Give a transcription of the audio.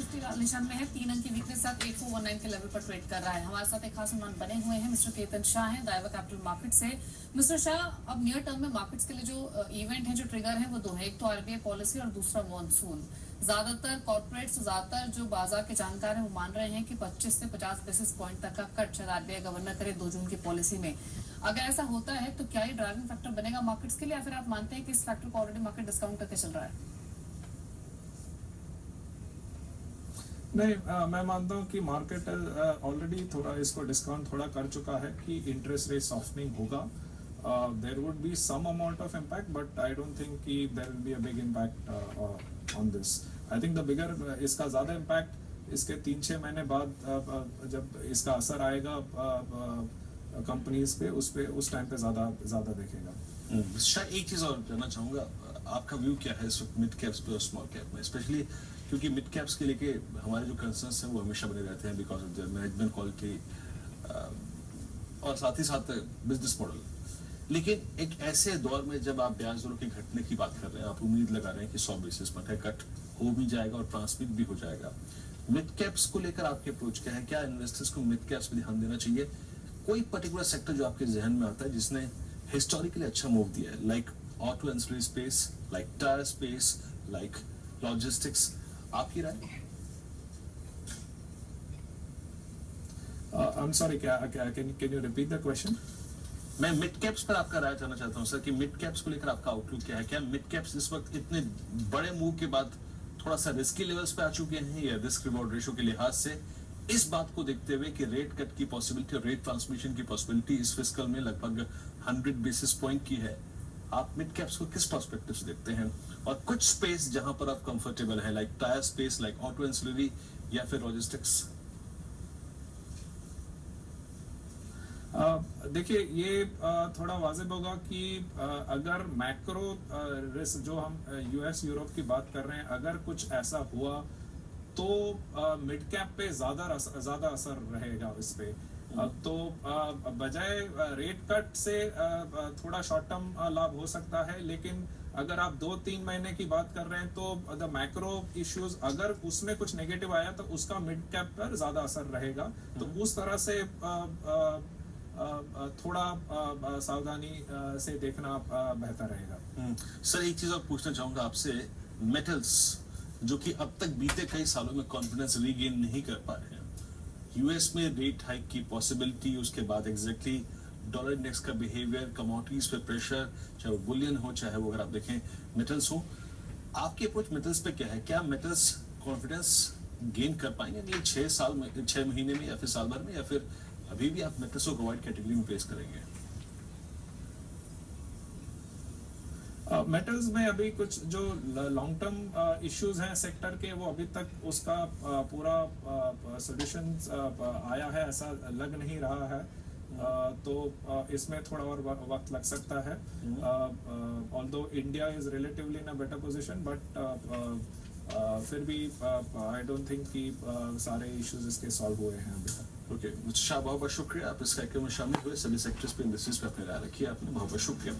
Nifty लाल निशान में है, 3 अंक की वीकनेस साथ 8419 के लेवल पर ट्रेड कर रहा है। हमारे साथ एक खास मेहमान बने हुए हैं मिस्टर केतन शाह हैं दायवा कैपिटल मार्केट से। मिस्टर शाह, अब नियर टर्म में मार्केट्स के लिए जो इवेंट है, जो ट्रिगर है, वो दो है। एक तो आरबीआई पॉलिसी और दूसरा मॉनसून। ज्यादातर कॉर्पोरेट्स, ज्यादातर जो बाजार के जानकार हैं, वो मान रहे हैं कि 25 से 50 बेसिस पॉइंट तक का कट शायद आरबीआई गवर्नर करे 2 जून की पॉलिसी में। अगर ऐसा होता है तो क्या ये ड्राइविंग फैक्टर बनेगा मार्केट्स के लिए, या फिर आप मानते हैं कि इस फैक्टर को ऑलरेडी मार्केट डिस्काउंट करके चल रहा है? नहीं, मैं मानता हूँ कि मार्केट ऑलरेडी थोड़ा इसको डिस्काउंट थोड़ा कर चुका है कि इंटरेस्ट रेट सॉफ्टनिंग होगा। There would be some amount of impact, but I don't think कि there will be a big impact on this. I think the bigger इसका ज़्यादा इम्पैक्ट इसके 3-6 महीने बाद जब इसका असर आएगा कंपनीज पे, उस टाइम पे ज़्यादा दिखेगा। शायद एक चीज़ और जानना चाहूँगा, आपका व्यू क्या है इस मिड कैप्स पे और स्मॉल कैप में, स्पेशली क्योंकि मिड कैप्स के लेके हमारे जो कंसर्न्स हैं वो हमेशा बने रहते हैं because of the management quality और साथ ही साथ बिजनेस मॉडल। लेकिन एक ऐसे दौर में जब आप ब्याज दरों के घटने की बात कर रहे हैं, आप उम्मीद लगा रहे हैं कि 100 बेसिस पॉइंट का कट हो भी जाएगा और ट्रांसमिट भी हो जाएगा, मिड कैप्स को लेकर आपके अप्रोच क्या है? क्या इन्वेस्टर्स को मिड कैप्स पे ध्यान देना चाहिए? कोई पर्टिकुलर सेक्टर जो आपके जहन में आता है जिसने हिस्टोरिकली अच्छा मूव दिया है, like auto ancillary space, like tyre space, like logistics, आपकी राय? I'm sorry, can you repeat the question? मैं मिड कैप्स पर आपका राय जानना चाहता हूं सर, कि मिड कैप्स को लेकर आपका आउटलुक क्या है? क्या मिड कैप्स इस वक्त इतने बड़े मूव के बाद थोड़ा सा रिस्की लेवल्स पे आ चुके हैं, या रिस्क रिवॉर्ड रेशो के लिहाज से इस बात को देखते हुए कि रेट कट की पॉसिबिलिटी और रेट ट्रांसमिशन की पॉसिबिलिटी इस फिस्कल में लगभग 100 बेसिस पॉइंट की है, आप मिड कैप्स को किस पर्सपेक्टिव से देखते हैं? और कुछ स्पेस जहां पर आप कंफर्टेबल है, like tyre space, like auto ancillary, या फिर लॉजिस्टिक्स? देखिए, ये थोड़ा वाजिब होगा कि अगर मैक्रो रिस्क जो हम यूएस यूरोप की बात कर रहे हैं, अगर कुछ ऐसा हुआ तो मिड कैप पे ज्यादा असर रहेगा इस पे। तो बजाय रेट कट से थोड़ा शॉर्ट टर्म लाभ हो सकता है, लेकिन अगर आप 2-3 महीने की बात कर रहे हैं तो द मैक्रो इश्यूज अगर उसमें कुछ नेगेटिव आया तो उसका मिड कैप पर ज्यादा असर रहेगा। तो उस तरह से थोड़ा सावधानी से देखना बेहतर रहेगा। सर, एक चीज और पूछना चाहूंगा आपसे, मेटल्स जो कि अब तक बीते कई सालों में कॉन्फिडेंस रीगेन नहीं कर पा रहे हैं, यूएस में रेट हाइक की पॉसिबिलिटी, उसके बाद एग्जैक्टली डॉलर इंडेक्स का बिहेवियर, कमोडिटीज पे प्रेशर, चाहे वो बुलियन हो, चाहे वो अगर आप देखें मेटल्स हो, आपकी अप्रोच मेटल्स पे क्या है? क्या मेटल्स कॉन्फिडेंस गेन कर पाएंगे अगले 6 महीने में, या फिर साल भर में, या फिर अभी भी आप मेटल्स को अवॉइड कैटेगरी में प्लेस करेंगे? मेटल्स में अभी कुछ जो लॉन्ग टर्म इश्यूज हैं सेक्टर के, वो अभी तक उसका पूरा सॉल्यूशन आया है ऐसा लग नहीं रहा है। तो इसमें थोड़ा और वक्त लग सकता है। Although India is relatively in a better position, but फिर भी आई डोंट थिंक कि सारे इश्यूज इसके सॉल्व हुए हैं अभी तक। ओके, शाह, बहुत बहुत शुक्रिया, आप इस कार्यक्रम में शामिल हुए। सभी सेक्टर्स पे इंडस्ट्रीज पे अपनी राय रखी है आपने, बहुत बहुत शुक्रिया।